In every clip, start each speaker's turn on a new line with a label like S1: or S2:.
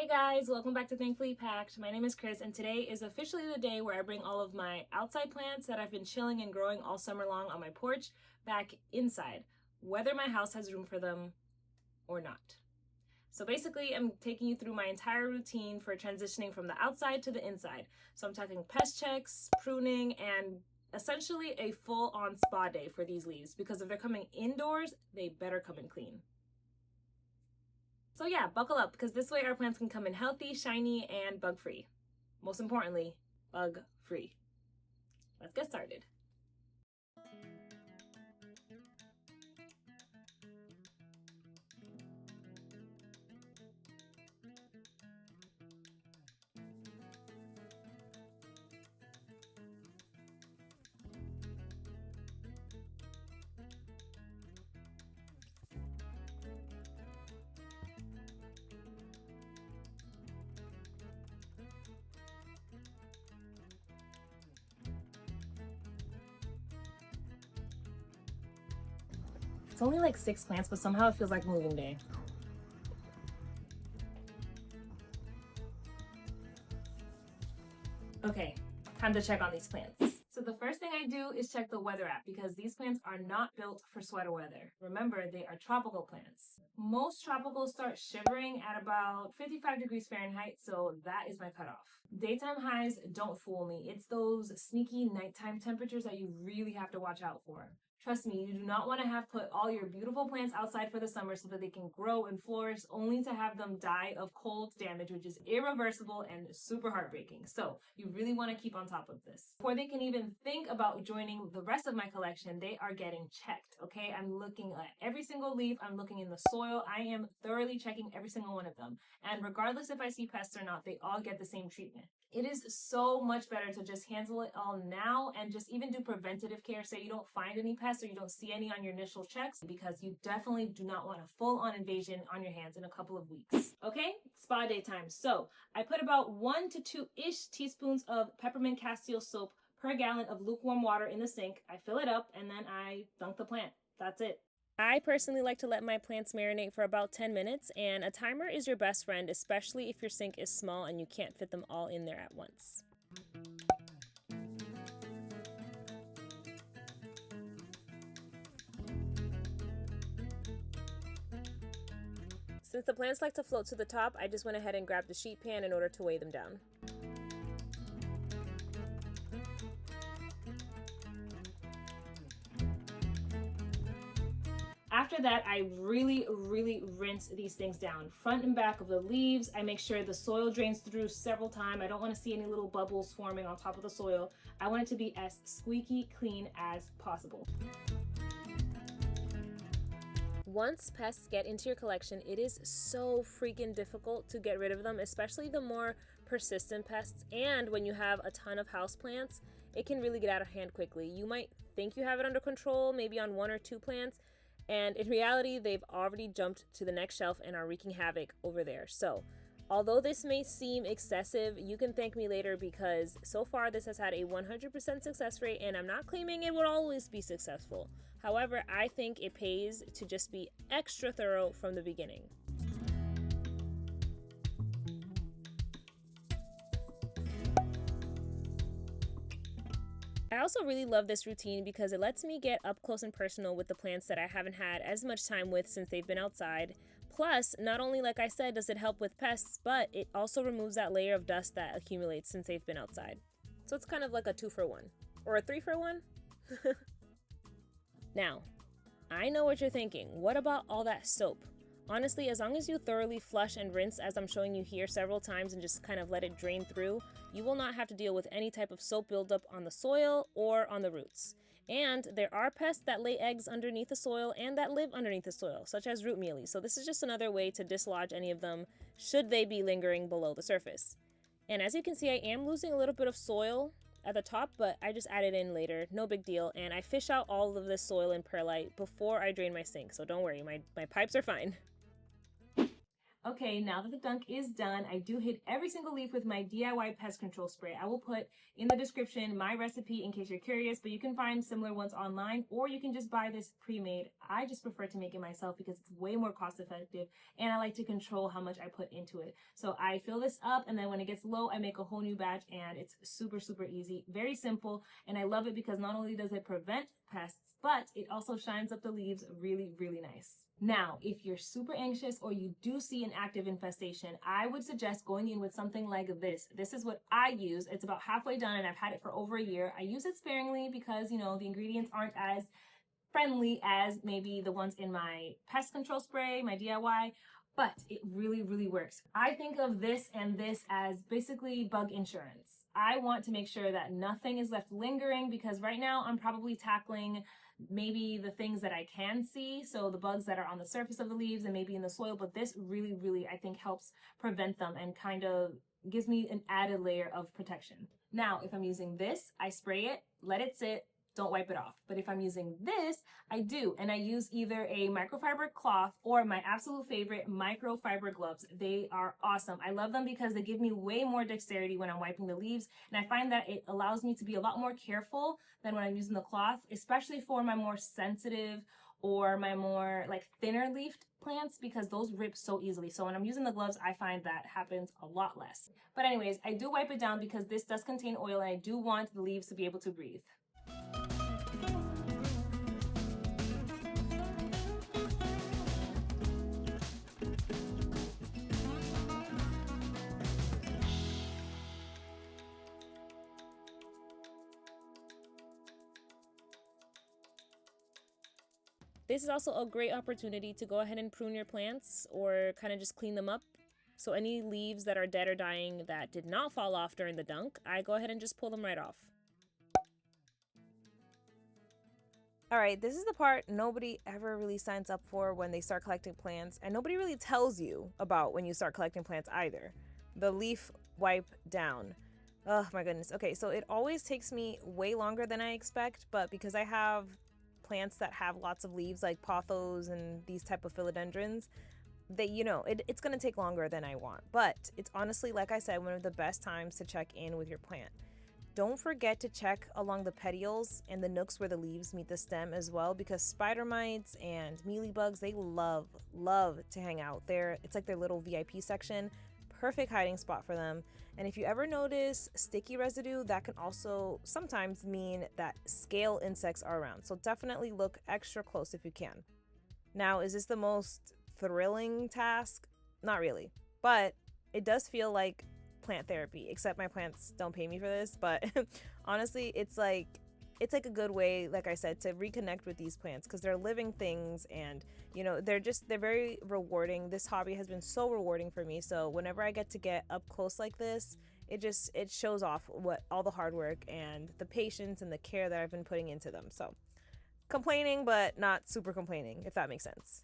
S1: Hey guys, welcome back to Thankfully Packed. My name is Chris and today is officially the day where I bring all of my outside plants that I've been chilling and growing all summer long on my porch back inside, whether my house has room for them or not. So basically, I'm taking you through my entire routine for transitioning from the outside to the inside. So I'm talking pest checks, pruning, and essentially a full-on spa day for these leaves because if they're coming indoors, they better come in clean. So yeah, buckle up because this way our plants can come in healthy, shiny, and bug-free. Most importantly, bug-free. Let's get started. It's only like 6 plants, but somehow it feels like moving day. Okay, time to check on these plants. So the first thing I do is check the weather app because these plants are not built for sweater weather. Remember, they are tropical plants. Most tropicals start shivering at about 55 degrees Fahrenheit, so that is my cutoff. Daytime highs don't fool me. It's those sneaky nighttime temperatures that you really have to watch out for. Trust me, you do not want to have put all your beautiful plants outside for the summer so that they can grow and flourish only to have them die of cold damage, which is irreversible and super heartbreaking. So you really want to keep on top of this. Before they can even think about joining the rest of my collection, they are getting checked, okay? I'm looking at every single leaf. I'm looking in the soil. I am thoroughly checking every single one of them. And regardless if I see pests or not, they all get the same treatment. It is so much better to just handle it all now and just even do preventative care so you don't find any pests or you don't see any on your initial checks because you definitely do not want a full-on invasion on your hands in a couple of weeks. Okay, spa day time. So I put about 1 to 2-ish teaspoons of peppermint castille soap per gallon of lukewarm water in the sink. I fill it up and then I dunk the plant. That's it. I personally like to let my plants marinate for about 10 minutes, and a timer is your best friend, especially if your sink is small and you can't fit them all in there at once. Since the plants like to float to the top, I just went ahead and grabbed the sheet pan in order to weigh them down. After that, I really rinse these things down. Front and back of the leaves. I make sure the soil drains through several times. I don't want to see any little bubbles forming on top of the soil. I want it to be as squeaky clean as possible. Once pests get into your collection, it is so freaking difficult to get rid of them, especially the more persistent pests. And when you have a ton of houseplants, it can really get out of hand quickly. You might think you have it under control, maybe on 1 or 2 plants, and in reality, they've already jumped to the next shelf and are wreaking havoc over there. So, although this may seem excessive, you can thank me later because so far this has had a 100% success rate and I'm not claiming it would always be successful. However, I think it pays to just be extra thorough from the beginning. I also really love this routine because it lets me get up close and personal with the plants that I haven't had as much time with since they've been outside. Plus, not only, like I said, does it help with pests, but it also removes that layer of dust that accumulates since they've been outside. So it's kind of like a 2-for-1 or a 3-for-1. Now, I know what you're thinking. What about all that soap? Honestly, as long as you thoroughly flush and rinse, as I'm showing you here several times, and just kind of let it drain through, you will not have to deal with any type of soap buildup on the soil or on the roots. And there are pests that lay eggs underneath the soil and that live underneath the soil, such as root mealy. So this is just another way to dislodge any of them should they be lingering below the surface. And as you can see, I am losing a little bit of soil at the top, but I just add it in later, no big deal. And I fish out all of this soil and perlite before I drain my sink. So don't worry, my pipes are fine. Okay, now that the dunk is done, I do hit every single leaf with my DIY pest control spray. I will put in the description my recipe in case you're curious, but you can find similar ones online, or you can just buy this pre-made. I just prefer to make it myself because it's way more cost effective, and I like to control how much I put into it. So I fill this up, and then when it gets low, I make a whole new batch, and it's super, super easy, very simple, and I love it because not only does it prevent pests, but it also shines up the leaves really, really nice. Now, if you're super anxious or you do see an active infestation, I would suggest going in with something like this. This is what I use. It's about halfway done and I've had it for over a year. I use it sparingly because, you know, the ingredients aren't as friendly as maybe the ones in my pest control spray, my DIY, but it really, really works. I think of this and this as basically bug insurance. I want to make sure that nothing is left lingering because right now I'm probably tackling maybe the things that I can see, so the bugs that are on the surface of the leaves and maybe in the soil, but this really, really, I think helps prevent them and kind of gives me an added layer of protection. Now, if I'm using this, I spray it, let it sit, don't wipe it off. But if I'm using this, I do. And I use either a microfiber cloth or my absolute favorite microfiber gloves. They are awesome. I love them because they give me way more dexterity when I'm wiping the leaves. And I find that it allows me to be a lot more careful than when I'm using the cloth, especially for my more sensitive or my more like thinner leafed plants because those rip so easily. So when I'm using the gloves, I find that happens a lot less. But anyways, I do wipe it down because this does contain oil and I do want the leaves to be able to breathe. This is also a great opportunity to go ahead and prune your plants or kind of just clean them up. So any leaves that are dead or dying that did not fall off during the dunk, I go ahead and just pull them right off. All right, this is the part nobody ever really signs up for when they start collecting plants, and nobody really tells you about when you start collecting plants either. The leaf wipe down. Oh my goodness. Okay, so it always takes me way longer than I expect, but because I have plants that have lots of leaves like pothos and these type of philodendrons, it's going to take longer than I want. But it's honestly, like I said, one of the best times to check in with your plant. Don't forget to check along the petioles and the nooks where the leaves meet the stem as well, because spider mites and mealybugs, they love to hang out there. It's like their little VIP section. Perfect hiding spot for them. And if you ever notice sticky residue, that can also sometimes mean that scale insects are around. So definitely look extra close if you can. Now, is this the most thrilling task? Not really, but it does feel like plant therapy, except my plants don't pay me for this. But honestly, it's like a good way, like I said, to reconnect with these plants because they're living things and they're very rewarding. This hobby has been so rewarding for me. So whenever I get to get up close like this, it shows off what all the hard work and the patience and the care that I've been putting into them. So complaining, but not super complaining, if that makes sense.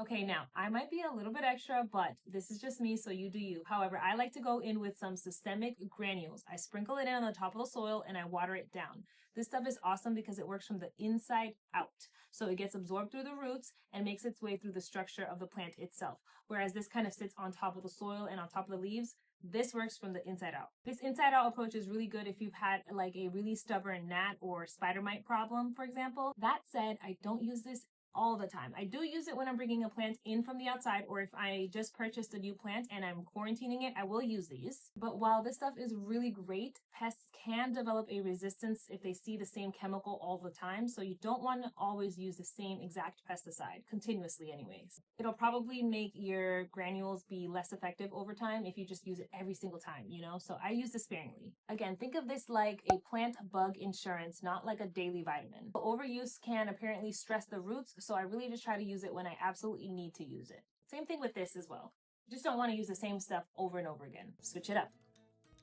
S1: Okay, now I might be a little bit extra, but this is just me, so you do you. However, I like to go in with some systemic granules. I sprinkle it in on the top of the soil and I water it down. This stuff is awesome because it works from the inside out. So it gets absorbed through the roots and makes its way through the structure of the plant itself. Whereas this kind of sits on top of the soil and on top of the leaves, this works from the inside out. This inside out approach is really good if you've had like a really stubborn gnat or spider mite problem, for example. That said, I don't use this all the time. I do use it when I'm bringing a plant in from the outside, or if I just purchased a new plant and I'm quarantining it, I will use these. But while this stuff is really great, pests can develop a resistance if they see the same chemical all the time. So you don't want to always use the same exact pesticide continuously anyways. It'll probably make your granules be less effective over time if you just use it every single time, So I use this sparingly. Again, think of this like a plant bug insurance, not like a daily vitamin. Overuse can apparently stress the roots, so I really just try to use it when I absolutely need to use it. Same thing with this as well. Just don't want to use the same stuff over and over again. Switch it up.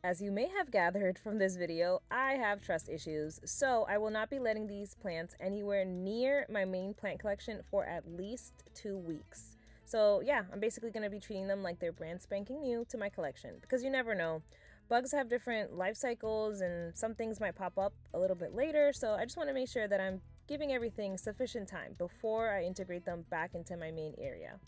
S1: As you may have gathered from this video, I have trust issues, so I will not be letting these plants anywhere near my main plant collection for at least 2 weeks. So yeah, I'm basically going to be treating them like they're brand spanking new to my collection, because you never know. Bugs have different life cycles and some things might pop up a little bit later, so I just want to make sure that I'm giving everything sufficient time before I integrate them back into my main area.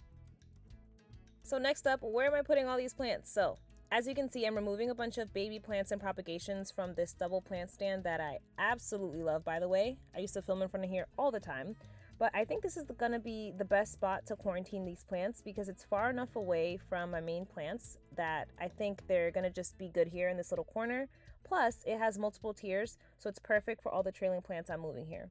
S1: So next up, where am I putting all these plants? So as you can see, I'm removing a bunch of baby plants and propagations from this double plant stand that I absolutely love, by the way. I used to film in front of here all the time. But I think this is gonna be the best spot to quarantine these plants because it's far enough away from my main plants that I think they're gonna just be good here in this little corner. Plus, it has multiple tiers, so it's perfect for all the trailing plants I'm moving here.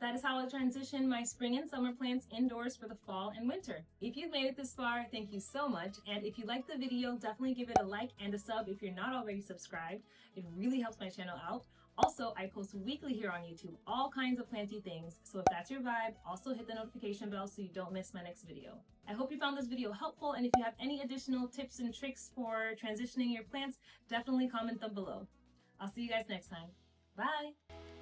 S1: That is how I transition my spring and summer plants indoors for the fall and winter. If you've made it this far, thank you so much. And if you liked the video, definitely give it a like and a sub if you're not already subscribed. It really helps my channel out. Also, I post weekly here on YouTube, all kinds of planty things. So if that's your vibe, also hit the notification bell so you don't miss my next video. I hope you found this video helpful, and if you have any additional tips and tricks for transitioning your plants, definitely comment them below. I'll see you guys next time. Bye!